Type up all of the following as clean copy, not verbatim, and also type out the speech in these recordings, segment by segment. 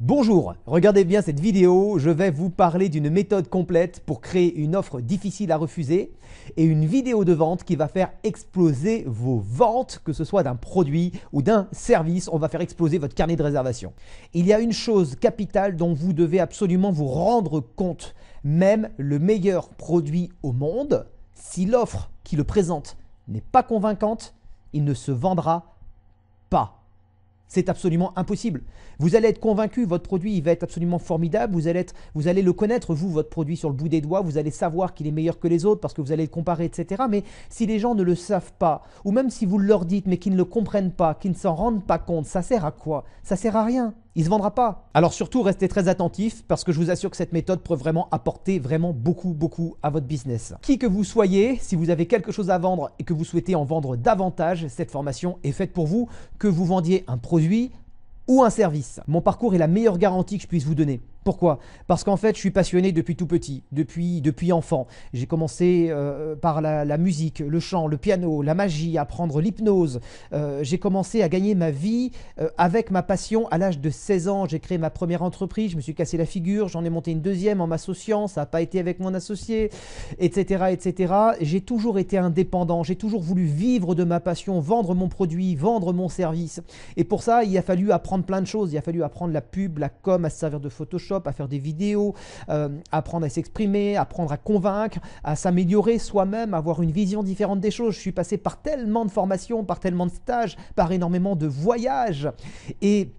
Bonjour, regardez bien cette vidéo, je vais vous parler d'une méthode complète pour créer une offre difficile à refuser et une vidéo de vente qui va faire exploser vos ventes, que ce soit d'un produit ou d'un service, on va faire exploser votre carnet de réservation. Il y a une chose capitale dont vous devez absolument vous rendre compte, même le meilleur produit au monde, si l'offre qui le présente n'est pas convaincante, il ne se vendra pas. C'est absolument impossible. Vous allez être convaincu, votre produit il va être absolument formidable, vous allez le connaître, vous, votre produit sur le bout des doigts, vous allez savoir qu'il est meilleur que les autres parce que vous allez le comparer, etc. Mais si les gens ne le savent pas, ou même si vous leur dites mais qu'ils ne le comprennent pas, qu'ils ne s'en rendent pas compte, ça sert à quoi? Ça sert à rien. Il ne se vendra pas. Alors surtout, restez très attentifs parce que je vous assure que cette méthode peut vraiment apporter beaucoup à votre business. Qui que vous soyez, si vous avez quelque chose à vendre et que vous souhaitez en vendre davantage, cette formation est faite pour vous, que vous vendiez un produit ou un service. Mon parcours est la meilleure garantie que je puisse vous donner. Pourquoi? Parce qu'en fait, je suis passionné depuis tout petit, depuis enfant. J'ai commencé par la musique, le chant, le piano, la magie, apprendre l'hypnose. J'ai commencé à gagner ma vie avec ma passion. À l'âge de 16 ans, j'ai créé ma première entreprise. Je me suis cassé la figure. J'en ai monté une deuxième en m'associant. Ça n'a pas été avec mon associé, etc., etc. J'ai toujours été indépendant. J'ai toujours voulu vivre de ma passion, vendre mon produit, vendre mon service. Et pour ça, il a fallu apprendre plein de choses. Il a fallu apprendre la pub, la com, à se servir de Photoshop, à faire des vidéos, apprendre à s'exprimer, apprendre à convaincre, à s'améliorer soi-même, avoir une vision différente des choses. Je suis passé par tellement de formations, par tellement de stages, par énormément de voyages et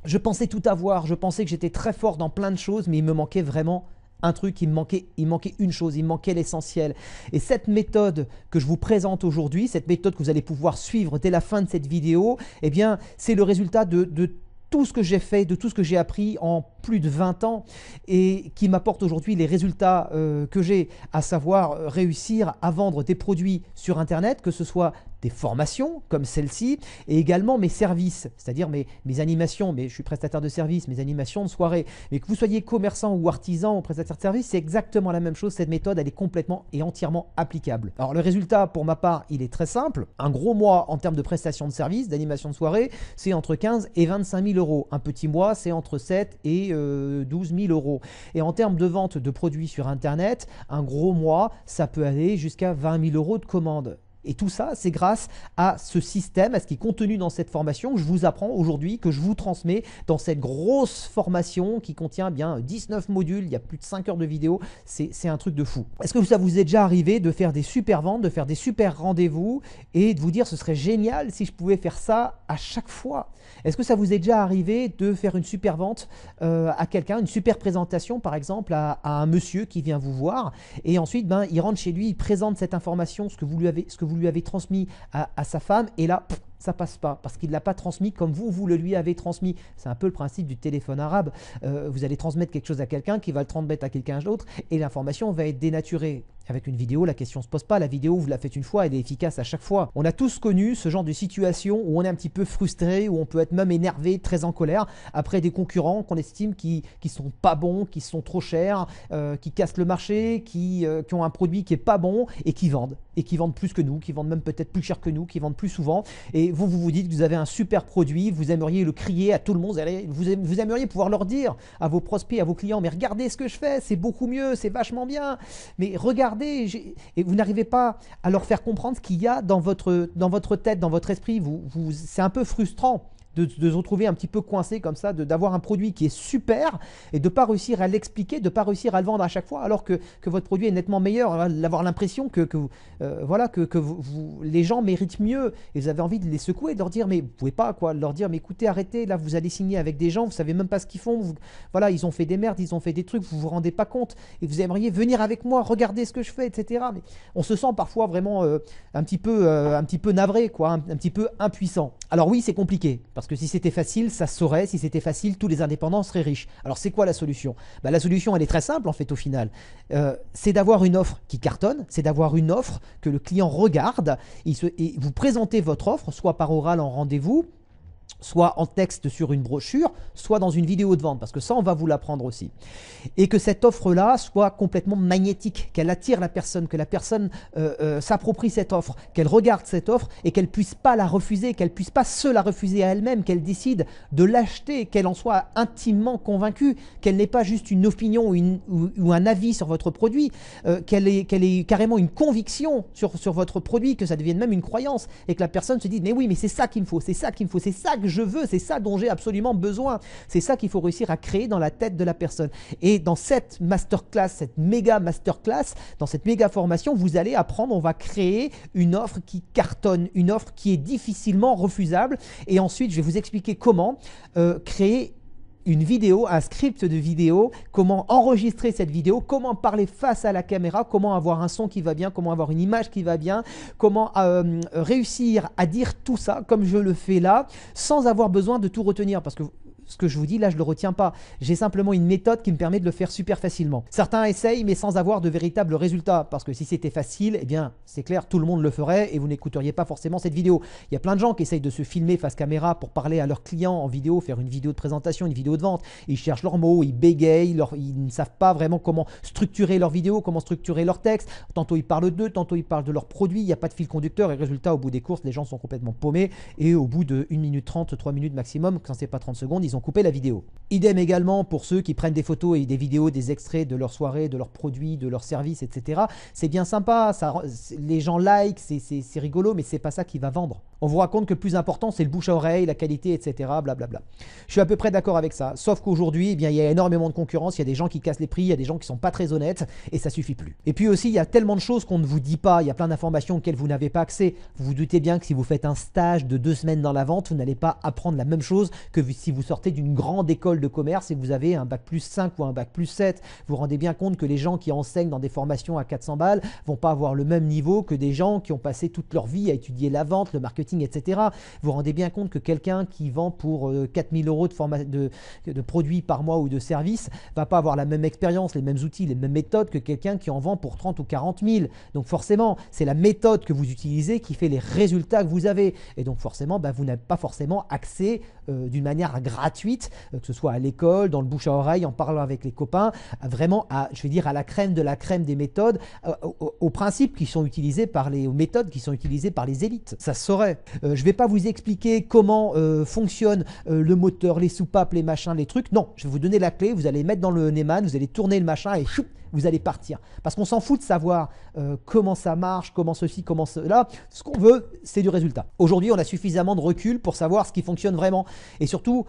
je pensais tout avoir, je pensais que j'étais très fort dans plein de choses, mais il me manquait vraiment un truc, il me manquait une chose, il me manquait l'essentiel. Et cette méthode que je vous présente aujourd'hui, cette méthode que vous allez pouvoir suivre dès la fin de cette vidéo, eh bien, c'est le résultat de tout ce que j'ai fait, de tout ce que j'ai appris en plus de 20 ans et qui m'apporte aujourd'hui les résultats que j'ai, à savoir réussir à vendre des produits sur Internet, que ce soit des formations comme celle-ci et également mes services, c'est-à-dire mes animations, mais je suis prestataire de services, mes animations de soirée. Mais que vous soyez commerçant ou artisan ou prestataire de services, c'est exactement la même chose. Cette méthode, elle est complètement et entièrement applicable. Alors le résultat, pour ma part, il est très simple. Un gros mois en termes de prestations de services, d'animation de soirée, c'est entre 15 et 25 000 euros. Un petit mois, c'est entre 7 et 12 000 euros. Et en termes de vente de produits sur Internet, un gros mois, ça peut aller jusqu'à 20 000 euros de commande. Et tout ça, c'est grâce à ce système, à ce qui est contenu dans cette formation que je vous apprends aujourd'hui, que je vous transmets dans cette grosse formation qui contient bien 19 modules, il y a plus de 5 heures de vidéo, c'est un truc de fou. Est-ce que ça vous est déjà arrivé de faire des super ventes, de faire des super rendez-vous et de vous dire ce serait génial si je pouvais faire ça à chaque fois? Est-ce que ça vous est déjà arrivé de faire une super vente à quelqu'un, une super présentation par exemple à un monsieur qui vient vous voir et ensuite il rentre chez lui, il présente cette information, ce que vous lui avez transmis à sa femme et là, ça passe pas parce qu'il ne l'a pas transmis comme vous le lui avez transmis. C'est un peu le principe du téléphone arabe. Vous allez transmettre quelque chose à quelqu'un qui va le transmettre à quelqu'un d'autre et l'information va être dénaturée. Avec une vidéo, la question ne se pose pas. La vidéo, vous la faites une fois, elle est efficace à chaque fois. On a tous connu ce genre de situation où on est un petit peu frustré, où on peut être même énervé, très en colère, après des concurrents qu'on estime qui sont pas bons, qui sont trop chers, qui cassent le marché, qui ont un produit qui est pas bon et qui vendent. Et qui vendent plus que nous, qui vendent même peut-être plus cher que nous, qui vendent plus souvent. Et vous dites que vous avez un super produit, vous aimeriez le crier à tout le monde, vous aimeriez pouvoir leur dire à vos prospects, à vos clients, mais regardez ce que je fais, c'est beaucoup mieux, c'est vachement bien. Mais regardez, et vous n'arrivez pas à leur faire comprendre ce qu'il y a dans votre tête, dans votre esprit. C'est un peu frustrant de se retrouver un petit peu coincé comme ça, d'avoir un produit qui est super et de ne pas réussir à l'expliquer, de ne pas réussir à le vendre à chaque fois alors que votre produit est nettement meilleur, d'avoir l'impression que les gens méritent mieux et vous avez envie de les secouer, de leur dire mais vous pouvez pas quoi, de leur dire mais écoutez arrêtez, là vous allez signer avec des gens, vous savez même pas ce qu'ils font, voilà ils ont fait des merdes, ils ont fait des trucs, vous vous rendez pas compte et vous aimeriez venir avec moi, regardez ce que je fais, etc. Mais on se sent parfois vraiment un petit peu navré quoi, un petit peu impuissant. Alors oui c'est compliqué. Parce que si c'était facile, ça se saurait. Si c'était facile, tous les indépendants seraient riches. Alors c'est quoi la solution? La solution, elle est très simple en fait au final. C'est d'avoir une offre qui cartonne, c'est d'avoir une offre que le client regarde et vous présentez votre offre, soit par oral en rendez-vous, soit en texte sur une brochure, soit dans une vidéo de vente, parce que ça, on va vous l'apprendre aussi. Et que cette offre-là soit complètement magnétique, qu'elle attire la personne, que la personne s'approprie cette offre, qu'elle regarde cette offre et qu'elle ne puisse pas la refuser, qu'elle ne puisse pas se la refuser à elle-même, qu'elle décide de l'acheter, qu'elle en soit intimement convaincue, qu'elle n'ait pas juste une opinion ou un avis sur votre produit, qu'elle ait carrément une conviction sur votre produit, que ça devienne même une croyance et que la personne se dise « mais oui, mais c'est ça qu'il me faut, c'est ça qu'il me faut, c'est ça que je veux, c'est ça dont j'ai absolument besoin. » C'est ça qu'il faut réussir à créer dans la tête de la personne. Et dans cette masterclass, cette méga masterclass, dans cette méga formation, vous allez apprendre, on va créer une offre qui cartonne, une offre qui est difficilement refusable. Et ensuite, je vais vous expliquer comment créer une vidéo, un script de vidéo, comment enregistrer cette vidéo, comment parler face à la caméra, comment avoir un son qui va bien, comment avoir une image qui va bien, comment réussir à dire tout ça comme je le fais là, sans avoir besoin de tout retenir, parce que ce que je vous dis là, je ne le retiens pas. J'ai simplement une méthode qui me permet de le faire super facilement. Certains essayent, mais sans avoir de véritables résultats. Parce que si c'était facile, eh bien, c'est clair, tout le monde le ferait et vous n'écouteriez pas forcément cette vidéo. Il y a plein de gens qui essayent de se filmer face caméra pour parler à leurs clients en vidéo, faire une vidéo de présentation, une vidéo de vente. Ils cherchent leurs mots, ils bégayent, ils ne savent pas vraiment comment structurer leur vidéo, comment structurer leur texte. Tantôt ils parlent d'eux, tantôt ils parlent de leurs produits. Il n'y a pas de fil conducteur et résultat, au bout des courses, les gens sont complètement paumés. Et au bout de 1 minute 30, 3 minutes maximum, quand c'est pas 30 secondes, ils ont coupé la vidéo. Idem également pour ceux qui prennent des photos et des vidéos, des extraits de leur soirée, de leurs produits, de leurs services, etc. C'est bien sympa, les gens like, c'est rigolo, mais c'est pas ça qui va vendre. On vous raconte que le plus important, c'est le bouche à oreille, la qualité, etc. Blablabla. Je suis à peu près d'accord avec ça, sauf qu'aujourd'hui, eh bien, il y a énormément de concurrence, il y a des gens qui cassent les prix, il y a des gens qui sont pas très honnêtes et ça suffit plus. Et puis aussi, il y a tellement de choses qu'on ne vous dit pas, il y a plein d'informations auxquelles vous n'avez pas accès. Vous vous doutez bien que si vous faites un stage de 2 semaines dans la vente, vous n'allez pas apprendre la même chose que si vous sortez d'une grande école de commerce et que vous avez un bac plus 5 ou un bac plus 7. Vous vous rendez bien compte que les gens qui enseignent dans des formations à 400 balles vont pas avoir le même niveau que des gens qui ont passé toute leur vie à étudier la vente, le marketing, etc. Vous vous rendez bien compte que quelqu'un qui vend pour 4000 € de produits par mois ou de services va pas avoir la même expérience, les mêmes outils, les mêmes méthodes que quelqu'un qui en vend pour 30 ou 40 000. Donc forcément, c'est la méthode que vous utilisez qui fait les résultats que vous avez. Et donc forcément, vous n'avez pas forcément accès d'une manière gratuite, que ce soit à l'école, dans le bouche à oreille, en parlant avec les copains, vraiment je vais dire à la crème de la crème des méthodes, aux principes qui sont utilisés aux méthodes qui sont utilisées par les élites. Ça se saurait. Je ne vais pas vous expliquer comment fonctionne le moteur, les soupapes, les machins, les trucs. Non, je vais vous donner la clé, vous allez mettre dans le Neumann, vous allez tourner le machin et choup, vous allez partir. Parce qu'on s'en fout de savoir comment ça marche, comment ceci, comment cela. Ce qu'on veut, c'est du résultat. Aujourd'hui, on a suffisamment de recul pour savoir ce qui fonctionne vraiment. Et surtout,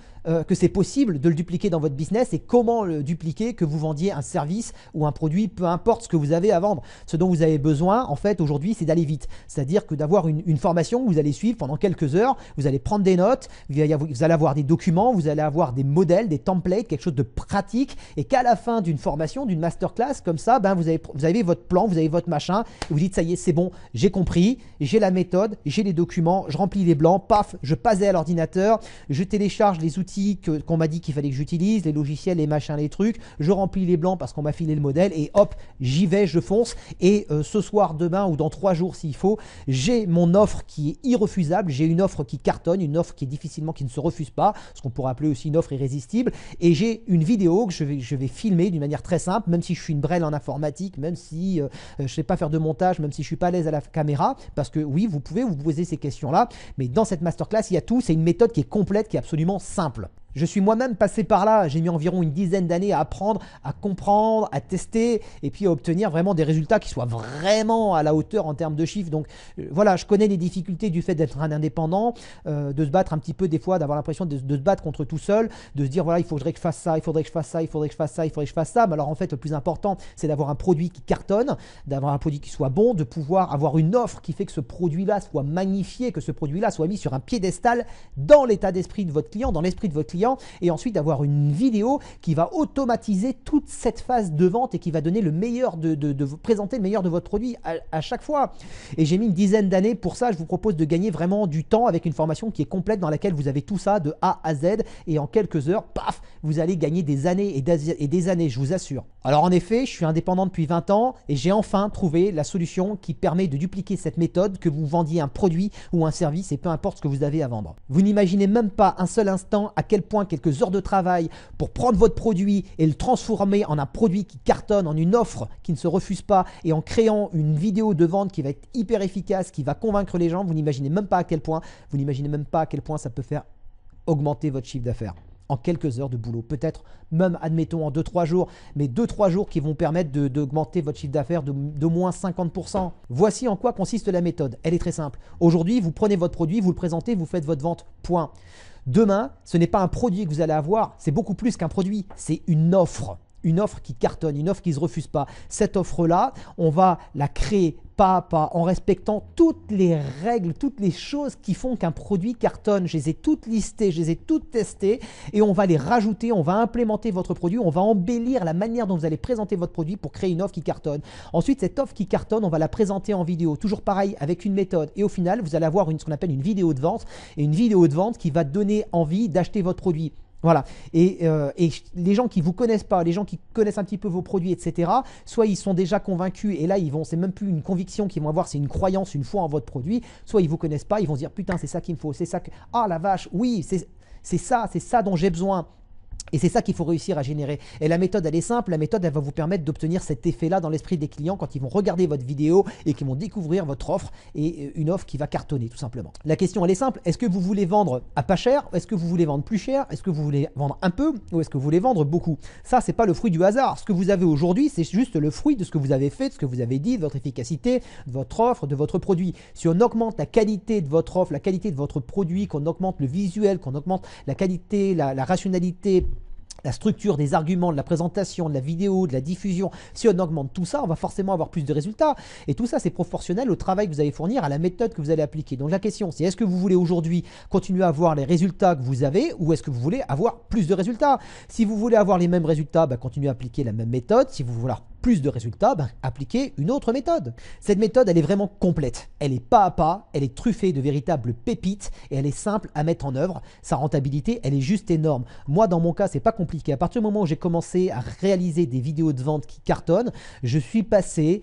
que c'est possible de le dupliquer dans votre business et comment le dupliquer, que vous vendiez un service ou un produit, peu importe ce que vous avez à vendre. Ce dont vous avez besoin, en fait, aujourd'hui, c'est d'aller vite. C'est-à-dire que d'avoir une formation que vous allez suivre pendant quelques heures, vous allez prendre des notes, vous allez avoir des documents, vous allez avoir des modèles, des templates, quelque chose de pratique et qu'à la fin d'une formation, d'une masterclass, comme ça, vous avez votre plan, vous avez votre machin, et vous dites ça y est, c'est bon, j'ai compris, j'ai la méthode, j'ai les documents, je remplis les blancs, paf, je passe à l'ordinateur, je télécharge les outils qu'on m'a dit qu'il fallait que j'utilise, les logiciels, les machins, les trucs, je remplis les blancs parce qu'on m'a filé le modèle et hop, j'y vais, je fonce et ce soir, demain ou dans 3 jours s'il faut, j'ai mon offre qui est irrefusable, j'ai une offre qui cartonne, une offre qui ne se refuse pas, ce qu'on pourrait appeler aussi une offre irrésistible et j'ai une vidéo que je vais filmer d'une manière très simple, même si je suis une brêle en informatique, même si je ne sais pas faire de montage, même si je ne suis pas à l'aise à la caméra, parce que oui, vous pouvez vous poser ces questions-là, mais dans cette masterclass, il y a tout, c'est une méthode qui est complète, qui est absolument simple. Je suis moi-même passé par là, j'ai mis environ une dizaine d'années à apprendre, à comprendre, à tester et puis à obtenir vraiment des résultats qui soient vraiment à la hauteur en termes de chiffres. Donc voilà, je connais les difficultés du fait d'être un indépendant, de se battre un petit peu des fois, d'avoir l'impression de se battre contre tout seul, de se dire voilà, il faudrait que je fasse ça, il faudrait que je fasse ça, il faudrait que je fasse ça, il faudrait que je fasse ça. Mais alors en fait, le plus important, c'est d'avoir un produit qui cartonne, d'avoir un produit qui soit bon, de pouvoir avoir une offre qui fait que ce produit-là soit magnifié, que ce produit-là soit mis sur un piédestal dans l'état d'esprit de votre client, dans l'esprit de votre client. client et ensuite d'avoir une vidéo qui va automatiser toute cette phase de vente et qui va donner le meilleur de vous présenter le meilleur de votre produit à chaque fois. Et j'ai mis une dizaine d'années pour ça. Je vous propose de gagner vraiment du temps avec une formation qui est complète dans laquelle vous avez tout ça de A à Z et en quelques heures, paf, vous allez gagner des années et des années, je vous assure. Alors en effet, je suis indépendant depuis 20 ans et j'ai enfin trouvé la solution qui permet de dupliquer cette méthode, que vous vendiez un produit ou un service et peu importe ce que vous avez à vendre. Vous n'imaginez même pas un seul instant à quel point quelques heures de travail pour prendre votre produit et le transformer en un produit qui cartonne, en une offre qui ne se refuse pas et en créant une vidéo de vente qui va être hyper efficace, qui va convaincre les gens, vous n'imaginez même pas à quel point, ça peut faire augmenter votre chiffre d'affaires en quelques heures de boulot, peut-être même admettons en 2-3 jours, mais 2-3 jours qui vont permettre d'augmenter votre chiffre d'affaires de moins 50%. Voici en quoi consiste la méthode, elle est très simple. Aujourd'hui, vous prenez votre produit, vous le présentez, vous faites votre vente, point. Demain, ce n'est pas un produit que vous allez avoir, c'est beaucoup plus qu'un produit, c'est une offre. Une offre qui cartonne, une offre qui ne se refuse pas. Cette offre-là, on va la créer pas à pas en respectant toutes les règles, toutes les choses qui font qu'un produit cartonne. Je les ai toutes listées, je les ai toutes testées et on va les rajouter, on va implémenter votre produit, on va embellir la manière dont vous allez présenter votre produit pour créer une offre qui cartonne. Ensuite, cette offre qui cartonne, on va la présenter en vidéo, toujours pareil avec une méthode. Et au final, vous allez avoir ce qu'on appelle une vidéo de vente et une vidéo de vente qui va donner envie d'acheter votre produit. Voilà, et les gens qui ne vous connaissent pas, les gens qui connaissent un petit peu vos produits, etc., soit ils sont déjà convaincus et là, c'est même plus une conviction qu'ils vont avoir, c'est une croyance, une foi en votre produit, soit ils ne vous connaissent pas, ils vont se dire putain, c'est ça qu'il me faut, c'est ça que, ah la vache, oui, c'est ça dont j'ai besoin. Et c'est ça qu'il faut réussir à générer. Et la méthode, elle est simple. La méthode, elle va vous permettre d'obtenir cet effet-là dans l'esprit des clients quand ils vont regarder votre vidéo et qu'ils vont découvrir votre offre et une offre qui va cartonner tout simplement. La question, elle est simple. Est-ce que vous voulez vendre à pas cher? Est-ce que vous voulez vendre plus cher? Est-ce que vous voulez vendre un peu? Ou est-ce que vous voulez vendre beaucoup? Ça, c'est pas le fruit du hasard. Ce que vous avez aujourd'hui, c'est juste le fruit de ce que vous avez fait, de ce que vous avez dit, de votre efficacité, de votre offre, de votre produit. Si on augmente la qualité de votre offre, la qualité de votre produit, qu'on augmente le visuel, qu'on augmente la qualité, la rationalité, la structure des arguments, de la présentation, de la vidéo, de la diffusion, si on augmente tout ça, on va forcément avoir plus de résultats. Et tout ça, c'est proportionnel au travail que vous allez fournir, à la méthode que vous allez appliquer. Donc la question, c'est est-ce que vous voulez aujourd'hui continuer à avoir les résultats que vous avez ou est-ce que vous voulez avoir plus de résultats? Si vous voulez avoir les mêmes résultats, continuez à appliquer la même méthode. Si vous voulez avoir plus de résultats, appliquez une autre méthode. Cette méthode, elle est vraiment complète. Elle est pas à pas, elle est truffée de véritables pépites et elle est simple à mettre en œuvre. Sa rentabilité, elle est juste énorme. Moi, dans mon cas, c'est pas compliqué. À partir du moment où j'ai commencé à réaliser des vidéos de vente qui cartonnent, je suis passé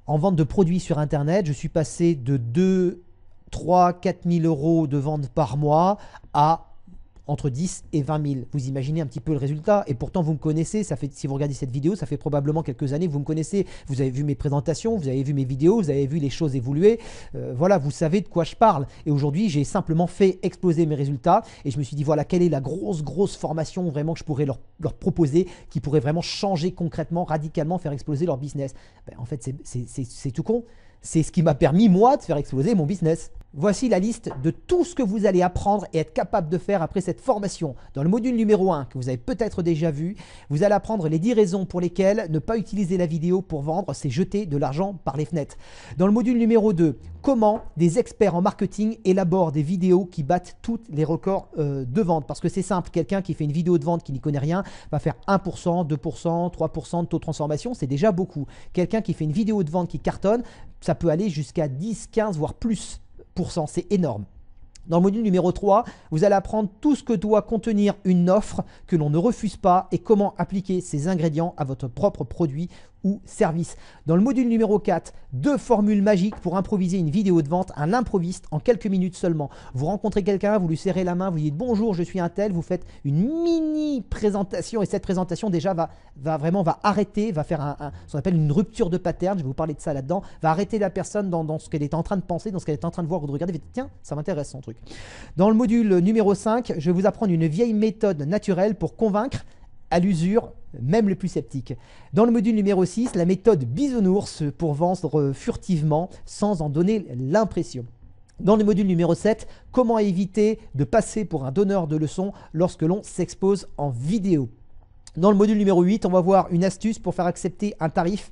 en vente de produits sur Internet, je suis passé de 2, 3, 4 000 euros de vente par mois à entre 10 et 20 000. Vous imaginez un petit peu le résultat. Et pourtant, vous me connaissez. Si vous regardez cette vidéo, ça fait probablement quelques années que vous me connaissez. Vous avez vu mes présentations, vous avez vu mes vidéos, vous avez vu les choses évoluer. Voilà, vous savez de quoi je parle. Et aujourd'hui, j'ai simplement fait exploser mes résultats. Et je me suis dit, voilà, quelle est la grosse formation vraiment que je pourrais leur proposer, qui pourrait vraiment changer concrètement, radicalement, faire exploser leur business. En fait, c'est tout con. C'est ce qui m'a permis, moi, de faire exploser mon business. Voici la liste de tout ce que vous allez apprendre et être capable de faire après cette formation. Dans le module numéro 1, que vous avez peut-être déjà vu, vous allez apprendre les 10 raisons pour lesquelles ne pas utiliser la vidéo pour vendre, c'est jeter de l'argent par les fenêtres. Dans le module numéro 2, comment des experts en marketing élaborent des vidéos qui battent tous les records de vente. Parce que c'est simple, quelqu'un qui fait une vidéo de vente qui n'y connaît rien va faire 1%, 2%, 3% de taux de transformation, c'est déjà beaucoup. Quelqu'un qui fait une vidéo de vente qui cartonne, ça peut aller jusqu'à 10, 15, voire plus. C'est énorme. Dans le module numéro 3, vous allez apprendre tout ce que doit contenir une offre que l'on ne refuse pas et comment appliquer ces ingrédients à votre propre produit ou service. Dans le module numéro 4, 2 formules magiques pour improviser une vidéo de vente à l'improviste en quelques minutes seulement. Vous rencontrez quelqu'un, vous lui serrez la main, vous dites bonjour, je suis un tel, vous faites une mini présentation et cette présentation déjà va arrêter, va faire ce qu'on appelle une rupture de pattern, je vais vous parler de ça là-dedans, va arrêter la personne dans ce qu'elle est en train de penser, dans ce qu'elle est en train de voir ou de regarder, vous dites tiens, ça m'intéresse son truc. Dans le module numéro 5, je vais vous apprendre une vieille méthode naturelle pour convaincre à l'usure, même le plus sceptique. Dans le module numéro 6, la méthode bisounours pour vendre furtivement sans en donner l'impression. Dans le module numéro 7, comment éviter de passer pour un donneur de leçons lorsque l'on s'expose en vidéo. Dans le module numéro 8, on va voir une astuce pour faire accepter un tarif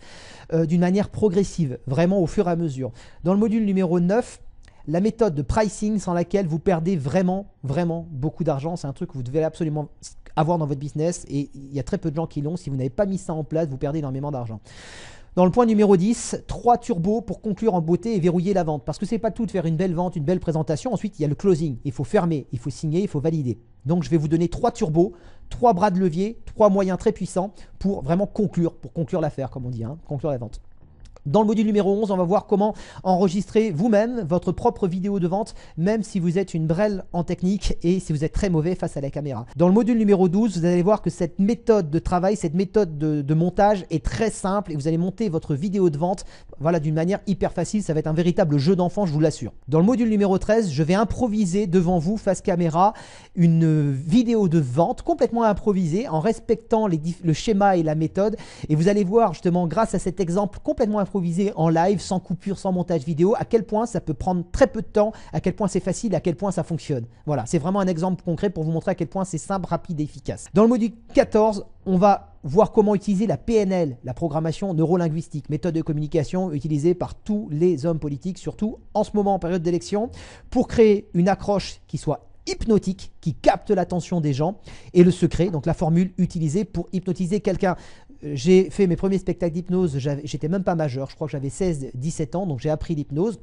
d'une manière progressive, vraiment au fur et à mesure. Dans le module numéro 9, la méthode de pricing sans laquelle vous perdez vraiment beaucoup d'argent. C'est un truc que vous devez absolument avoir dans votre business et il y a très peu de gens qui l'ont. Si vous n'avez pas mis ça en place, vous perdez énormément d'argent. Dans le point numéro 10, 3 turbos pour conclure en beauté et verrouiller la vente. Parce que c'est pas tout de faire une belle vente, une belle présentation. Ensuite, il y a le closing. Il faut fermer, il faut signer, il faut valider. Donc, je vais vous donner 3 turbos, 3 bras de levier, 3 moyens très puissants pour vraiment conclure l'affaire, comme on dit, conclure la vente. Dans le module numéro 11, on va voir comment enregistrer vous-même votre propre vidéo de vente, même si vous êtes une brêle en technique et si vous êtes très mauvais face à la caméra. Dans le module numéro 12, vous allez voir que cette méthode de travail, cette méthode de montage est très simple et vous allez monter votre vidéo de vente d'une manière hyper facile. Ça va être un véritable jeu d'enfant, je vous l'assure. Dans le module numéro 13, je vais improviser devant vous, face caméra, une vidéo de vente complètement improvisée en respectant le schéma et la méthode. Et vous allez voir justement, grâce à cet exemple complètement improvisé en live, sans coupure, sans montage vidéo, à quel point ça peut prendre très peu de temps, à quel point c'est facile, à quel point ça fonctionne. Voilà, c'est vraiment un exemple concret pour vous montrer à quel point c'est simple, rapide et efficace. Dans le module 14, on va voir comment utiliser la PNL, la programmation neurolinguistique, méthode de communication utilisée par tous les hommes politiques, surtout en ce moment en période d'élection, pour créer une accroche qui soit hypnotique, qui capte l'attention des gens, et le secret, donc la formule utilisée pour hypnotiser quelqu'un. J'ai fait mes premiers spectacles d'hypnose, j'étais même pas majeur, je crois que j'avais 16-17 ans, donc j'ai appris l'hypnose.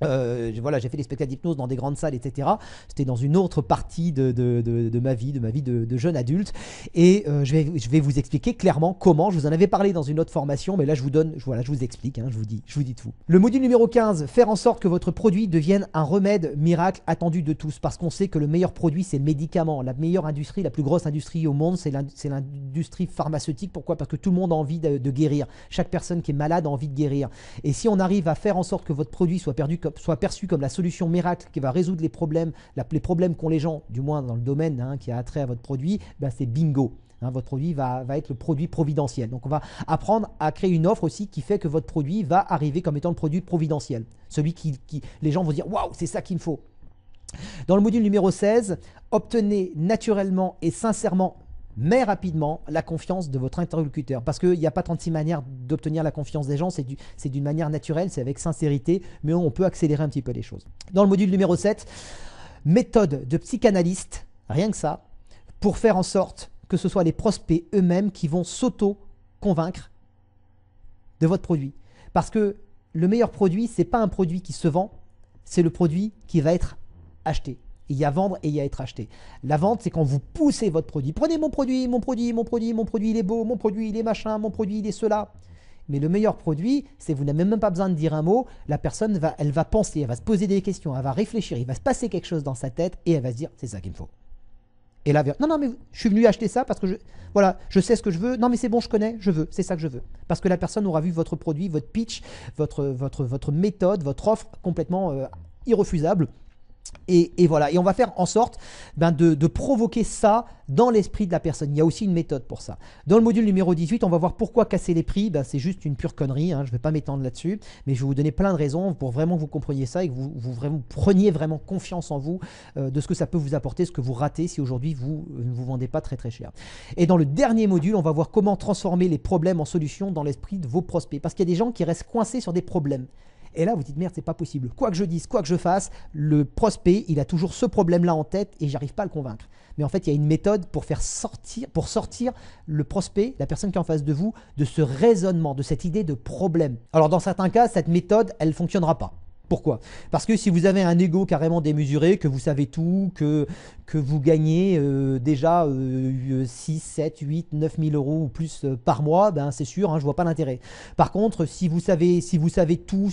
J'ai fait des spectacles d'hypnose dans des grandes salles, etc. C'était dans une autre partie de ma vie de jeune adulte. Et je vais vous expliquer clairement comment. Je vous en avais parlé dans une autre formation, mais là je vous explique, je vous dis tout. Le module numéro 15, faire en sorte que votre produit devienne un remède miracle attendu de tous. Parce qu'on sait que le meilleur produit, c'est le médicament. La meilleure industrie, la plus grosse industrie au monde, c'est l'industrie pharmaceutique. Pourquoi? Parce que tout le monde a envie de guérir. Chaque personne qui est malade a envie de guérir. Et si on arrive à faire en sorte que votre produit soit perçu comme la solution miracle qui va résoudre les problèmes qu'ont les gens, du moins dans le domaine qui a attrait à votre produit, c'est bingo. Votre produit va être le produit providentiel. Donc on va apprendre à créer une offre aussi qui fait que votre produit va arriver comme étant le produit providentiel. Celui qui les gens vont dire « Waouh, c'est ça qu'il me faut ». Dans le module numéro 16, obtenez naturellement et sincèrement mais rapidement la confiance de votre interlocuteur. Parce qu'il n'y a pas 36 manières d'obtenir la confiance des gens, c'est d'une manière naturelle, c'est avec sincérité, mais on peut accélérer un petit peu les choses. Dans le module numéro 7, méthode de psychanalyste, rien que ça, pour faire en sorte que ce soit les prospects eux-mêmes qui vont s'auto-convaincre de votre produit. Parce que le meilleur produit, ce n'est pas un produit qui se vend, c'est le produit qui va être acheté. Il y a vendre et il y a être acheté. La vente, c'est quand vous poussez votre produit. Prenez mon produit, il est beau, mon produit, il est machin, mon produit, il est cela. Mais le meilleur produit, c'est vous n'avez même pas besoin de dire un mot. La personne, elle va penser, elle va se poser des questions, elle va réfléchir, il va se passer quelque chose dans sa tête et elle va se dire, c'est ça qu'il me faut. Et là, non, mais je suis venu acheter ça parce que je sais ce que je veux. Non, mais c'est bon, je connais, je veux, c'est ça que je veux. Parce que la personne aura vu votre produit, votre pitch, votre méthode, votre offre complètement irrefusable. Et voilà, et on va faire en sorte de provoquer ça dans l'esprit de la personne. Il y a aussi une méthode pour ça. Dans le module numéro 18, on va voir pourquoi casser les prix. C'est juste une pure connerie, je ne vais pas m'étendre là-dessus, mais je vais vous donner plein de raisons pour vraiment que vous compreniez ça et que vous preniez vraiment confiance en vous, de ce que ça peut vous apporter, ce que vous ratez si aujourd'hui vous ne vous vendez pas très très cher. Et dans le dernier module, on va voir comment transformer les problèmes en solutions dans l'esprit de vos prospects. Parce qu'il y a des gens qui restent coincés sur des problèmes. Et là, vous dites, merde, c'est pas possible. Quoi que je dise, quoi que je fasse, le prospect, il a toujours ce problème-là en tête et j'arrive pas à le convaincre. Mais en fait, il y a une méthode pour sortir le prospect, la personne qui est en face de vous, de ce raisonnement, de cette idée de problème. Alors, dans certains cas, cette méthode, elle ne fonctionnera pas. Pourquoi? Parce que si vous avez un ego carrément démesuré, que vous savez tout, que vous gagnez déjà 6, 7, 8, 9 000 euros ou plus par mois, c'est sûr, je ne vois pas l'intérêt. Par contre, si vous savez tout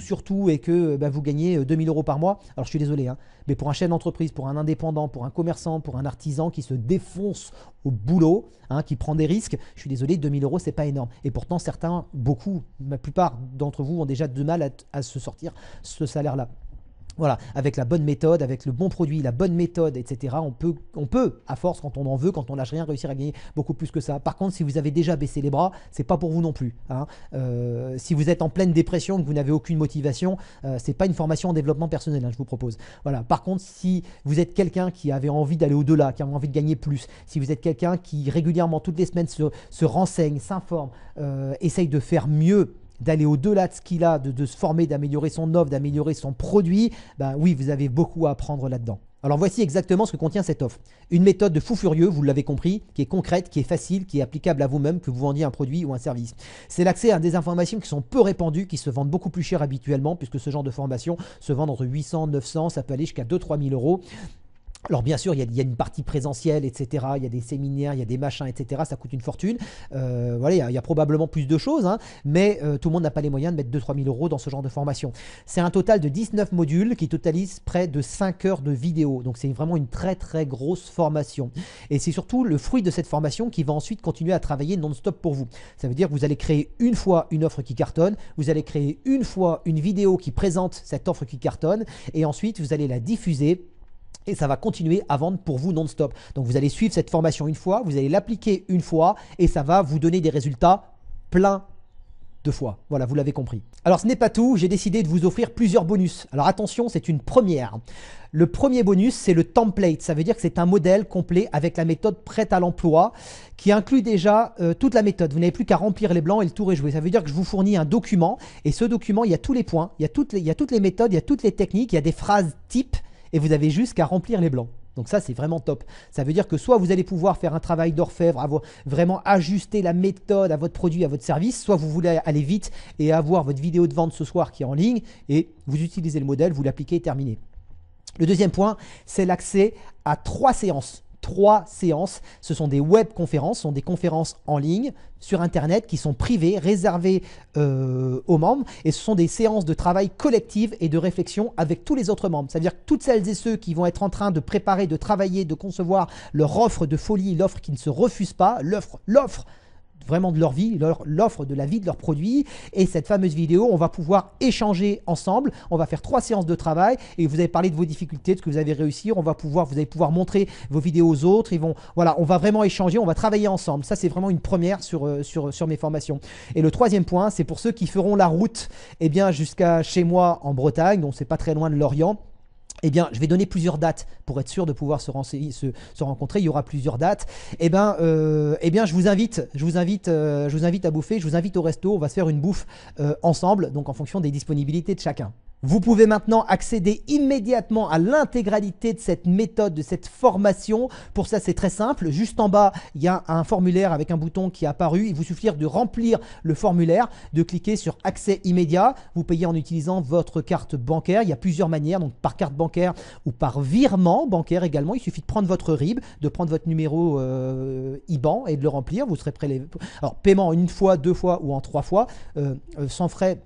sur tout et que vous gagnez 2 000 euros par mois, alors je suis désolé, mais pour un chef d'entreprise, pour un indépendant, pour un commerçant, pour un artisan qui se défonce au boulot, qui prend des risques, je suis désolé, 2 000 euros, c'est pas énorme. Et pourtant, la plupart d'entre vous ont déjà du mal à se sortir ce salaire-là. Voilà, avec la bonne méthode, avec le bon produit, la bonne méthode, etc. On peut, à force, quand on en veut, quand on lâche rien, réussir à gagner beaucoup plus que ça. Par contre, si vous avez déjà baissé les bras, c'est pas pour vous non plus. Si vous êtes en pleine dépression, que vous n'avez aucune motivation, c'est pas une formation en développement personnel, je vous propose. Voilà. Par contre, si vous êtes quelqu'un qui avait envie d'aller au-delà, qui a envie de gagner plus, si vous êtes quelqu'un qui régulièrement, toutes les semaines, se renseigne, s'informe, essaye de faire mieux d'aller au-delà de ce qu'il a, de se former, d'améliorer son offre, d'améliorer son produit, ben oui, vous avez beaucoup à apprendre là-dedans. Alors voici exactement ce que contient cette offre. Une méthode de fou furieux, vous l'avez compris, qui est concrète, qui est facile, qui est applicable à vous-même, que vous vendiez un produit ou un service. C'est l'accès à des informations qui sont peu répandues, qui se vendent beaucoup plus cher habituellement, puisque ce genre de formation se vend entre 800, 900, ça peut aller jusqu'à 2-3 000 euros. Alors bien sûr, il y a une partie présentielle, etc. Il y a des séminaires, il y a des machins, etc. Ça coûte une fortune. Voilà, il y a probablement plus de choses, hein, mais tout le monde n'a pas les moyens de mettre 2-3 000 euros dans ce genre de formation. C'est un total de 19 modules qui totalisent près de 5 heures de vidéo. Donc c'est vraiment une très très grosse formation. Et c'est surtout le fruit de cette formation qui va ensuite continuer à travailler non-stop pour vous. Ça veut dire que vous allez créer une fois une offre qui cartonne, vous allez créer une fois une vidéo qui présente cette offre qui cartonne, et ensuite vous allez la diffuser. Et ça va continuer à vendre pour vous non-stop. Donc vous allez suivre cette formation une fois, vous allez l'appliquer une fois et ça va vous donner des résultats plein de fois. Voilà, vous l'avez compris. Alors ce n'est pas tout, j'ai décidé de vous offrir plusieurs bonus. Alors attention, c'est une première. Le premier bonus, c'est le template. Ça veut dire que c'est un modèle complet avec la méthode prête à l'emploi qui inclut déjà toute la méthode. Vous n'avez plus qu'à remplir les blancs et le tour est joué. Ça veut dire que je vous fournis un document et ce document, il y a tous les points, il y a toutes les méthodes, il y a toutes les techniques, il y a des phrases types. Et vous avez juste qu'à remplir les blancs. Donc ça, c'est vraiment top. Ça veut dire que soit vous allez pouvoir faire un travail d'orfèvre, vraiment ajuster la méthode à votre produit, à votre service, soit vous voulez aller vite et avoir votre vidéo de vente ce soir qui est en ligne et vous utilisez le modèle, vous l'appliquez et terminé. Le deuxième point, c'est l'accès à 3 séances. 3 séances, ce sont des webconférences, ce sont des conférences en ligne sur Internet qui sont privées, réservées aux membres et ce sont des séances de travail collective et de réflexion avec tous les autres membres. C'est-à-dire que toutes celles et ceux qui vont être en train de préparer, de travailler, de concevoir leur offre de folie, l'offre qui ne se refuse pas, l'offre vraiment de leur vie, l'offre de la vie de leurs produits. Et cette fameuse vidéo, on va pouvoir échanger ensemble. On va faire 3 séances de travail et vous avez parlé de vos difficultés, de ce que vous avez réussi. Vous allez pouvoir montrer vos vidéos aux autres. Voilà, on va vraiment échanger, on va travailler ensemble. Ça, c'est vraiment une première sur mes formations. Et le troisième point, c'est pour ceux qui feront la route jusqu'à chez moi en Bretagne, donc c'est pas très loin de Lorient. Eh bien, je vais donner plusieurs dates pour être sûr de pouvoir se rencontrer. Il y aura plusieurs dates. Je vous invite à bouffer. Je vous invite au resto. On va se faire une bouffe ensemble, donc en fonction des disponibilités de chacun. Vous pouvez maintenant accéder immédiatement à l'intégralité de cette méthode, de cette formation. Pour ça, c'est très simple. Juste en bas, il y a un formulaire avec un bouton qui est apparu. Il vous suffit de remplir le formulaire, de cliquer sur accès immédiat. Vous payez en utilisant votre carte bancaire. Il y a plusieurs manières, donc par carte bancaire ou par virement bancaire également. Il suffit de prendre votre RIB, de prendre votre numéro IBAN et de le remplir. Vous serez prélevé. Alors, paiement une fois, 2 fois ou en 3 fois, sans frais.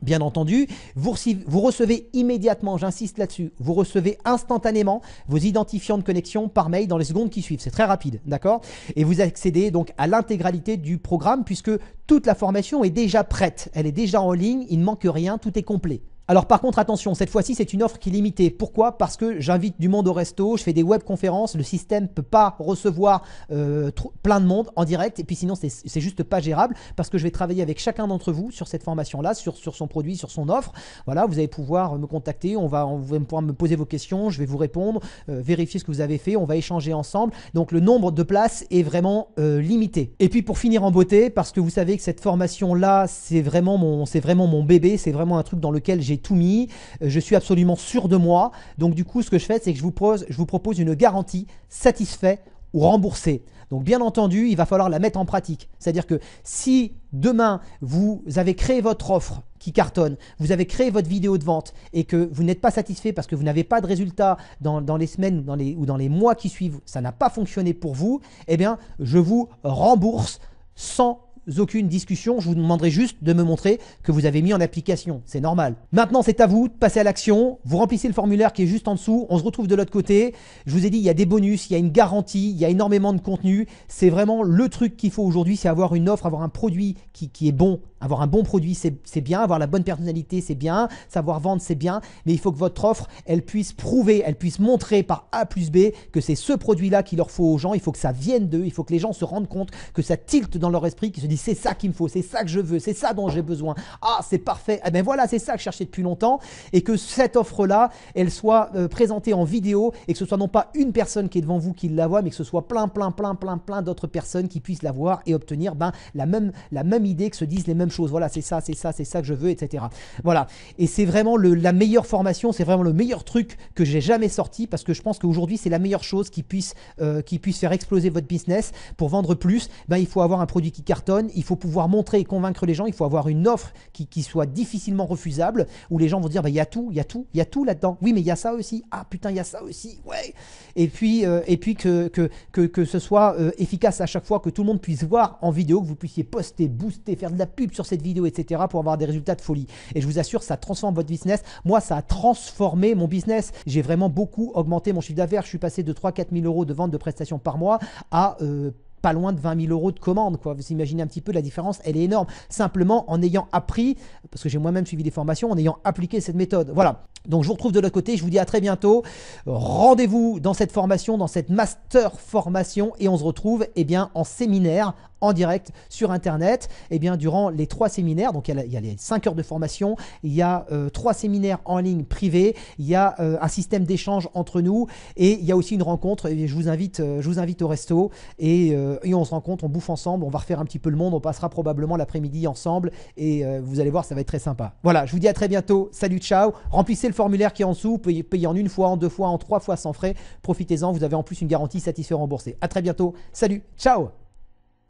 Bien entendu, vous recevez immédiatement, j'insiste là-dessus, vous recevez instantanément vos identifiants de connexion par mail dans les secondes qui suivent. C'est très rapide, d'accord? Et vous accédez donc à l'intégralité du programme puisque toute la formation est déjà prête. Elle est déjà en ligne, il ne manque rien, tout est complet. Alors par contre, attention, cette fois-ci, c'est une offre qui est limitée. Pourquoi? Parce que j'invite du monde au resto, je fais des webconférences, le système ne peut pas recevoir plein de monde en direct. Et puis sinon, c'est juste pas gérable parce que je vais travailler avec chacun d'entre vous sur cette formation-là, sur son produit, sur son offre. Voilà, vous allez pouvoir me contacter, vous allez pouvoir me poser vos questions, je vais vous répondre, vérifier ce que vous avez fait, on va échanger ensemble. Donc le nombre de places est vraiment limité. Et puis pour finir en beauté, parce que vous savez que cette formation-là, c'est vraiment mon bébé, c'est vraiment un truc dans lequel j'ai tout mis, je suis absolument sûr de moi. Donc du coup, ce que je fais, c'est que je vous propose une garantie satisfait ou remboursé. Donc bien entendu, il va falloir la mettre en pratique. C'est-à-dire que si demain, vous avez créé votre offre qui cartonne, vous avez créé votre vidéo de vente et que vous n'êtes pas satisfait parce que vous n'avez pas de résultat dans les semaines ou dans les mois qui suivent, ça n'a pas fonctionné pour vous, eh bien, je vous rembourse sans aucune discussion, je vous demanderai juste de me montrer que vous avez mis en application, c'est normal. Maintenant, c'est à vous de passer à l'action, vous remplissez le formulaire qui est juste en dessous, on se retrouve de l'autre côté. Je vous ai dit, il y a des bonus, il y a une garantie, il y a énormément de contenu. C'est vraiment le truc qu'il faut aujourd'hui, c'est avoir une offre, avoir un produit qui est bon. Avoir un bon produit, c'est bien, avoir la bonne personnalité, c'est bien, savoir vendre, c'est bien, mais il faut que votre offre, elle puisse prouver, elle puisse montrer par A plus B que c'est ce produit-là qu'il leur faut aux gens, il faut que ça vienne d'eux, il faut que les gens se rendent compte, que ça tilte dans leur esprit, qu'ils se disent c'est ça qu'il me faut, c'est ça que je veux, c'est ça dont j'ai besoin, ah c'est parfait, eh ben voilà, c'est ça que je cherchais depuis longtemps, et que cette offre-là, elle soit présentée en vidéo, et que ce soit non pas une personne qui est devant vous qui la voit, mais que ce soit plein d'autres personnes qui puissent la voir et obtenir la même idée, que se disent les mêmes chose. Voilà, c'est ça que je veux, etc. Voilà. Et c'est vraiment la meilleure formation, c'est vraiment le meilleur truc que j'ai jamais sorti parce que je pense qu'aujourd'hui, c'est la meilleure chose qui puisse faire exploser votre business. Pour vendre plus, ben, il faut avoir un produit qui cartonne, il faut pouvoir montrer et convaincre les gens, il faut avoir une offre qui soit difficilement refusable où les gens vont dire, ben, il y a tout là-dedans. Oui, mais il y a ça aussi. Ah putain, il y a ça aussi. Ouais. Et puis que ce soit efficace à chaque fois, que tout le monde puisse voir en vidéo, que vous puissiez poster, booster, faire de la pub sur cette vidéo, etc. pour avoir des résultats de folie. Et je vous assure, ça transforme votre business. Moi, ça a transformé mon business. J'ai vraiment beaucoup augmenté mon chiffre d'affaires. Je suis passé de 3 000 à 4 000 euros de vente de prestations par mois à pas loin de 20 000 euros de commandes, quoi. Vous imaginez un petit peu la différence, elle est énorme. Simplement en ayant appris, parce que j'ai moi-même suivi des formations, en ayant appliqué cette méthode. Voilà. Donc je vous retrouve de l'autre côté, je vous dis à très bientôt. Rendez-vous dans cette formation, dans cette master formation, et on se retrouve en séminaire en direct sur Internet durant les 3 séminaires. Donc il y a les 5 heures de formation, il y a 3 séminaires en ligne privés, il y a un système d'échange entre nous et il y a aussi une rencontre. Et je vous invite au resto et on se rencontre, on bouffe ensemble, on va refaire un petit peu le monde, on passera probablement l'après-midi ensemble et vous allez voir, ça va être très sympa. Voilà, je vous dis à très bientôt. Salut, ciao. Remplissez le formulaire qui est en dessous, vous pouvez payer en 1 fois, en 2 fois, en 3 fois sans frais. Profitez-en, vous avez en plus une garantie satisfait remboursé. À très bientôt. Salut, ciao.